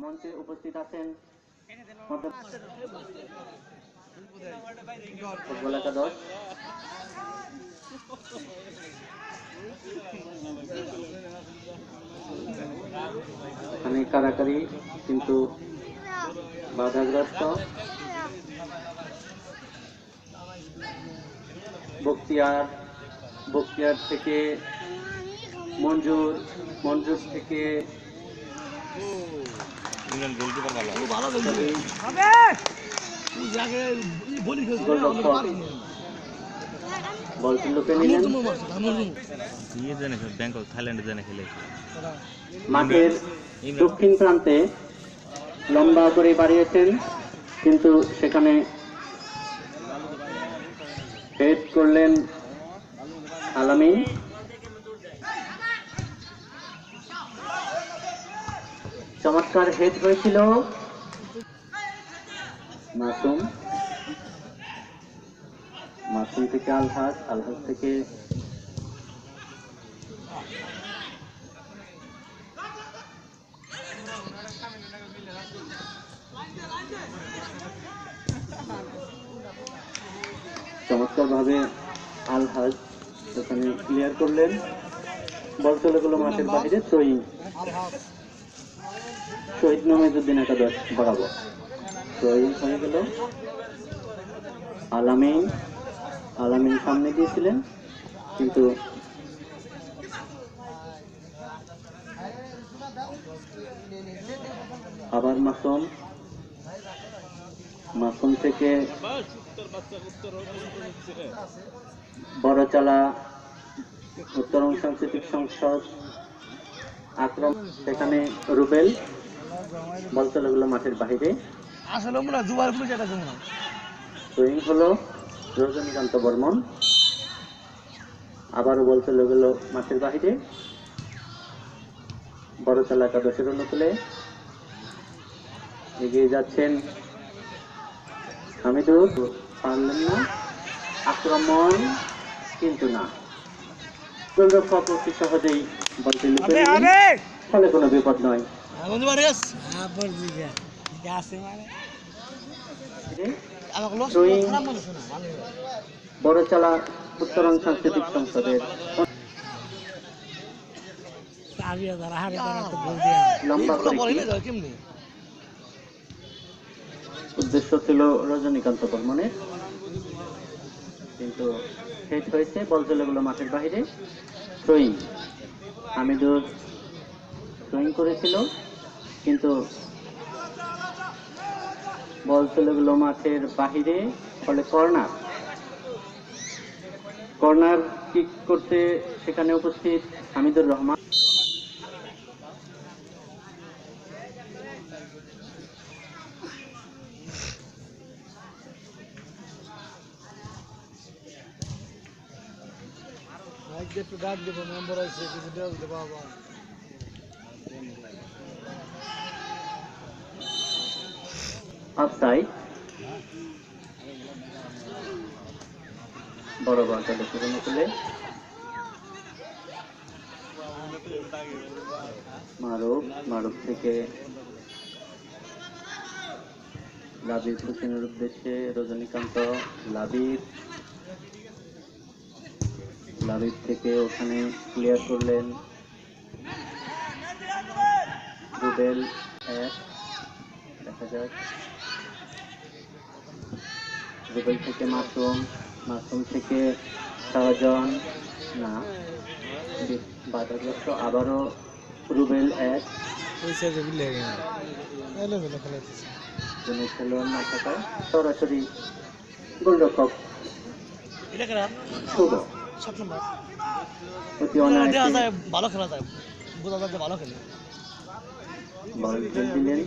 মঞ্চে উপস্থিত আছেন ফুটবল একাদশ এখানে কারাকারি কিন্তু বাধাগ্রস্ত। বক্তিয়ার থেকে মঞ্জুর থেকে মাঠের দক্ষিণ প্রান্তে লম্বা করে বাড়িয়েছেন, কিন্তু সেখানে হেড করলেন আলামিন। চমৎকার হেড হয়েছিল। মাসুম থেকে আলহাজ থেকে চমৎকার ভাবে আলহাজ ওখানে ক্লিয়ার করলেন। বল চলে গেল মাঠের বাইরে। শহীদ নমিজুদ্দিন একাদশ বরাবর হয়ে গেল। আলামিন সামনে গিয়েছিলেন, কিন্তু আবার মাসুম থেকে বড়চালা উত্তরং সাংস্কৃতিক সংসদ আক্রমণ, সেখানে রুবেল বল চলে গেল মাঠের বাহিরে। সুইং হলো রজনীকান্ত বর্মন, আবারও বল চলে গেল মাঠের বাহিরে। বড়চালা একাদশের অনুকূলে এগিয়ে যাচ্ছেন হামিদুর, পারলেন না। আক্রমণ কিন্তু না, গোলরক্ষক অতি সহজেই বলটি লুকিয়ে দিলেন, ফলে কোনো বিপদ নয়। বড়চালা উত্তরং সাংস্কৃতিক সংসদের উদ্দেশ্য ছিল রজনীকান্ত বর্মনের, কিন্তু হেড হয়েছে। বল চলে গেল মাঠের বাহিরে। হামিদুর সুইং করেছিল, কিন্তু বল চলে গেল মাঠের বাহিরে, ফলে কর্নার কিক করতে সেখানে উপস্থিত হামিদুর রহমান। অফসাইড। বড় বাচ্চাদের পুরনো তুলে মারুফ থেকে লাবিব হোসেনের উদ্দেশ্যে রজনীকান্ত। লাবিব থেকে ওখানে ক্লিয়ার করলেন রুবেল। দেখা যাক, রুবেল থেকে মাসুম থেকে শাহজাহান, না, বাধাগ্রস্ত। আবারও রুবেল খেলোয়াড় না থাকায় সরাসরি গোলরক্ষক শুভ বল দিলেন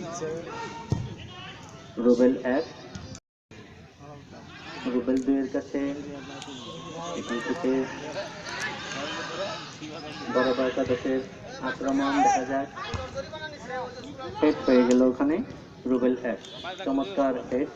রুবেল 2-এর কাছে। এখান থেকে বড় একাদশের আক্রমণ দেখা যায়, হেড হয়ে গেল ওখানে রুবেল 1। চমৎকার হেড।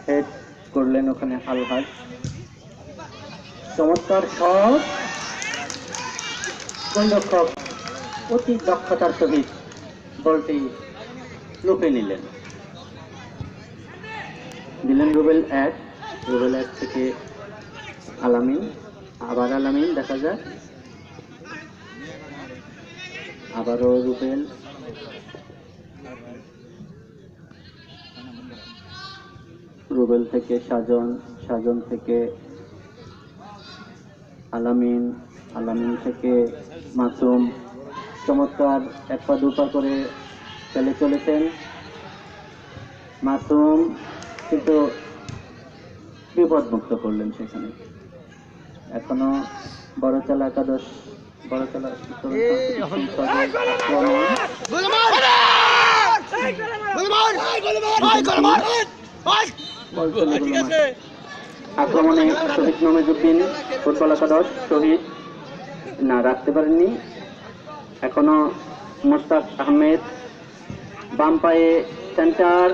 হেড করলেন ওখানে আলহাজ। চমৎকার শট, গোলরক্ষক অতি দক্ষতার সহিত বলটি লুপে নিলেন, দিলেন রুবেল এক। রুবেল এক থেকে আলামিন, আবার আলামিন, দেখা যায় আবারও রুবেল, রুবেল থেকে সাজন, সাজন থেকে আলামিন, আলামিন থেকে মাসুম। চমৎকার এক পা দুপা করে চলে চলেছেন মাসুম, কিন্তু বিপদমুক্ত করলেন সেখানে। এখনো বড়চালা একাদশ, বড়চালা আক্রমণে শহীদ নমিজুদ্দিন ফুটবল একাদশ, শহীদ না রাখতে পারেননি। এখনো মোস্তাক আহমেদ, বাম পায়ে সেন্টার,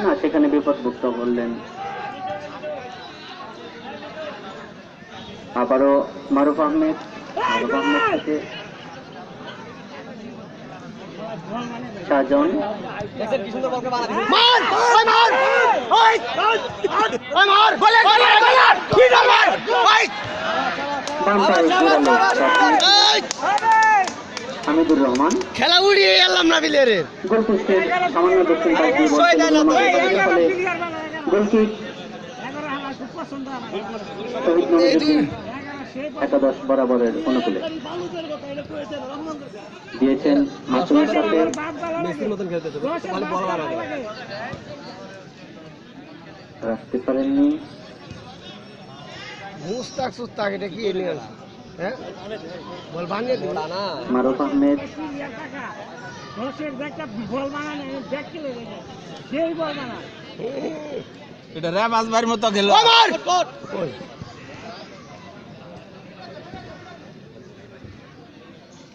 না সেখানে বিপদমুক্ত করলেন। আবারও মারুফ আহমেদ, মারুফ আহমেদ থেকে সাজন, হামিদুর রহমান, খেলা উড়িয়ে এলাম না বিলের গোলপোস্টের সামান্য দক্ষিণ পাশ দিয়ে ফলে গোলকিক শহীদ নমিজুদ্দিন একাদশ বরাবরের অনুকূলে দিয়েছেন মাসুমের সাথে। রাখতে পারেননি মুস্তাক সুস্তাক, এটা কি মারুফ আহমেদ, এটা র্যাব আসবার মতো গেল।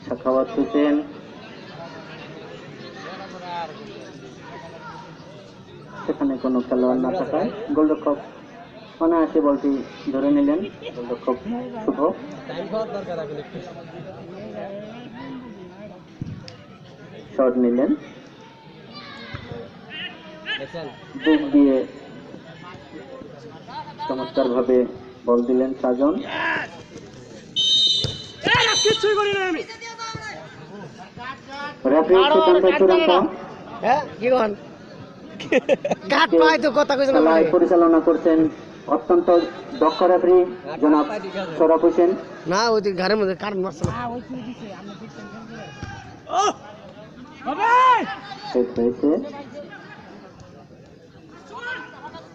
সাখাওয়াত হোসেন, সেখানে কোনো খেলোয়াড় না থাকায় গোলরক্ষক অনায়াসে বলটি ধরে নিলেন। গোলরক্ষক শুভ শট নিলেন, বুক দিয়ে চমৎকার ভাবে বল দিলেন সাজন। রেফারির সিদ্ধান্ত চূড়ান্ত। খেলায় পরিচালনা করছেন অত্যন্ত দক্ষ রেফারি জনাব সৌরভ হোসেন। না ওই ঘরের মধ্যে কারণ মারছে না। হয়েছে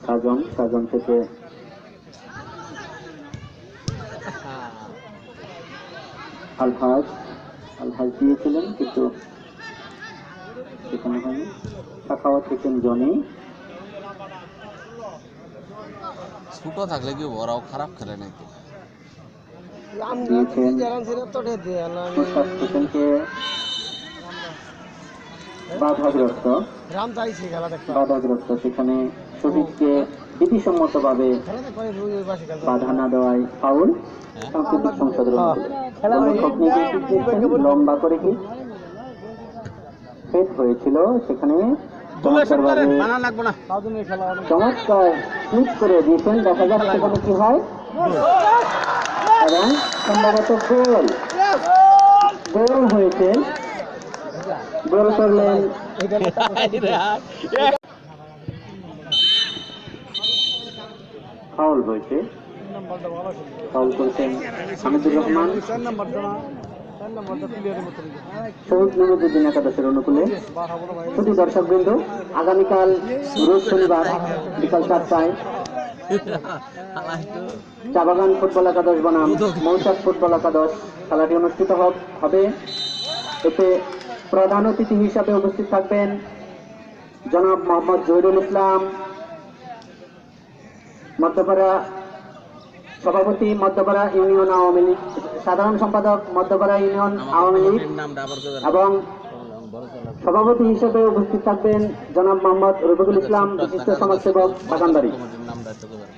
সাজন, সাজন থেকে আলহাজ, আলহাজ দিয়েছিলেন কিন্তু সেখানে হয়নি। সাখাওয়াত হোসেন জনি, ছোট থাকলে কি ওরাও খারাপ খেলে নাকি? দিয়েছেন মুস্তাক হোসেনকে বাধাগ্রস্ত, বাধাগ্রস্ত সেখানে শহীদকে বিধিসম্মতভাবে বাধা না দেওয়ায় ফাউল। সাংস্কৃতিক সংসদের লম্বা করে কি হেড হয়েছিল সেখানে চমৎকার ক্লিক করে দিয়েছেন। দেখা যাক সেখানে কি হয় এবং সম্ভবত গোল, গোল হয়েছে। গোল করলেন ফাউল হয়েছে, ফাউল করেছেন হামিদুর রহমান। শহীদ নমিজুদ্দিন একাদশের অনুকূলে। শুধু দর্শকবৃন্দ, আগামীকাল রোজ শনিবার বিকাল 4টায় চাবাগান ফুটবল একাদশ বনাম মৌচাক ফুটবল একাদশ খেলাটি অনুষ্ঠিত হবে। এতে প্রধান অতিথি হিসাবে উপস্থিত থাকবেন জনাব মোহাম্মদ জহিরুল ইসলাম, মধ্যপাড়া সভাপতি মধ্যপাড়া ইউনিয়ন আওয়ামী লীগ, সাধারণ সম্পাদক মধ্যপাড়া ইউনিয়ন আওয়ামী লীগ এবং সভাপতি হিসেবে উপস্থিত থাকবেন জনাব মোহাম্মদ রফিকুল ইসলাম, বিশিষ্ট সমাজসেবক, বাগানবাড়ি। কমিটির নাম দায়িত্ব করবেন।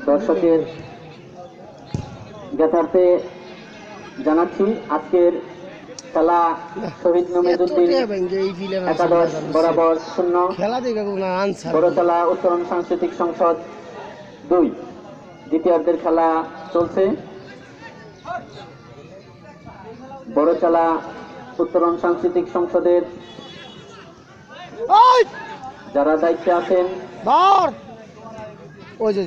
দর্শকের জ্ঞাতার্থে জানাচ্ছি আজকের খেলা শহীদ নমিজুদ্দিন একাদশ বরাবর 0, খেলা দেখে কোনো আনসার বড়তলা উত্তরণ সাংস্কৃতিক সংসদ 2। দ্বিতীয়ার্ধের খেলা চলছে। বড়তলা উত্তরণ সাংস্কৃতিক সংসদের যারা দায়িত্বে আছেন ধর ওই যে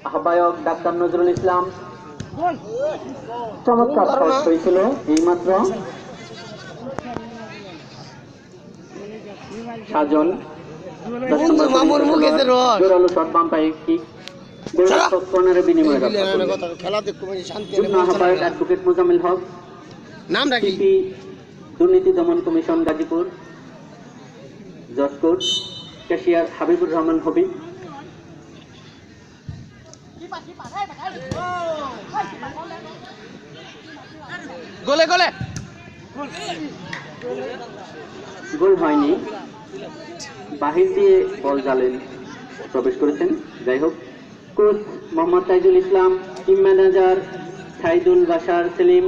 আহ্বায়ক ডাক্তার নজরুল ইসলাম, চমৎকার শট হয়েছিল এইমাত্র। সাজন মামুর মুখে যে রড জোরালো শট, বাম পায়ে কিক, কর্নারের বিনিময়ে রক্ষা করলেন। খেলা দেখতে শান্তি যুগ্ম আহ্বায়ক অ্যাডভোকেট মোজাম্মেল হক, নাম রাখি সিপি দুর্নীতি দমন commission Gazipur judge court, cashier Habibur Rahman হবি। গোলে গোলে গোল হয়নি, বাহির দিয়ে বল জালেন প্রবেশ করেছেন। যাই হোক, কোচ মোহাম্মদ তাইজুল ইসলাম, টিম ম্যানেজার সাইদুল বাশার সেলিম,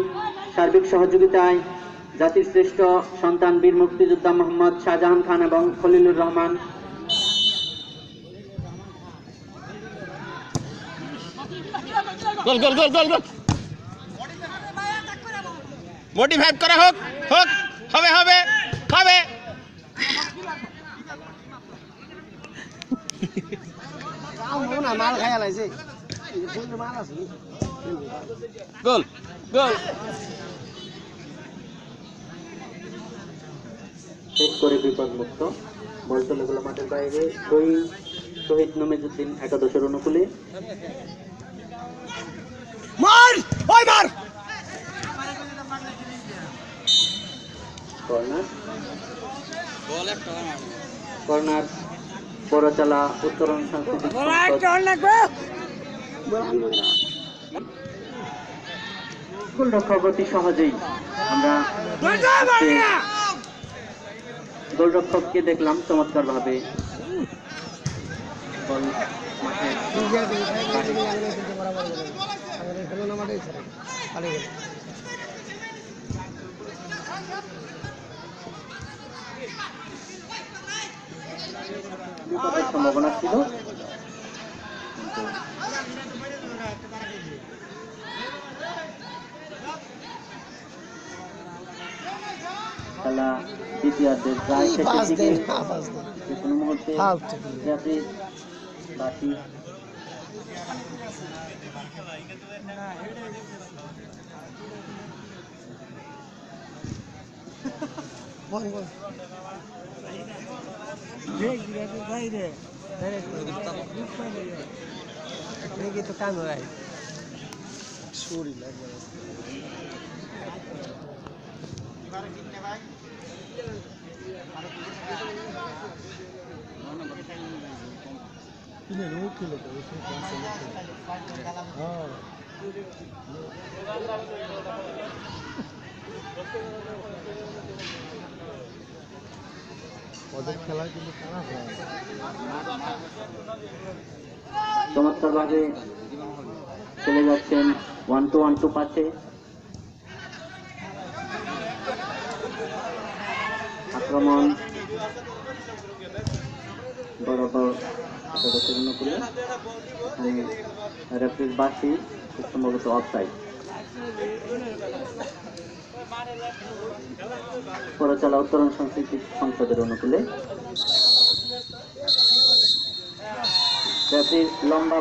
সার্বিক সহযোগিতায় জাতির শ্রেষ্ঠ সন্তান বীর মুক্তিযোদ্ধা মোহাম্মদ শাহজাহান খান এবং খলিলুর রহমান। গোল গোল গোল গোল গোল মোটিভেট করা হোক হোক হবে হবে হবে মাল খাইয়া লাইছে মাল আছে গোল গোল শেষ করে বিপদমুক্ত বল চলে গেল মাঠের বাইরে। শহীদ নমিজুদ্দিন একাদশের অনুকূলে। মার ওই মার কর্নার বড়চালা উত্তরণ সাংস্কৃতিক গোলরক্ষক অতি সহজেই আমরা গোলরক্ষককে দেখলাম চমৎকার ভাবে বল মাঠে বিপদের সম্ভাবনা ছিল, খেলা দ্বিতীয়ার্ধের প্রায় শেষের দিকে। কোনো মুহূর্তে জাতির বাসী তো কাম হয় সুরি লাগে চমৎকার ভাবে চলে যাচ্ছেন 1-2 পাশে। আক্রমণ বরাবর একাদশের অনুকূলে, রেফারির বাসি সম্ভবত অফসাইড। পরচালা উত্তরণ সাংস্কৃতিক সংসদের অনুকূলে রেফারির লম্বা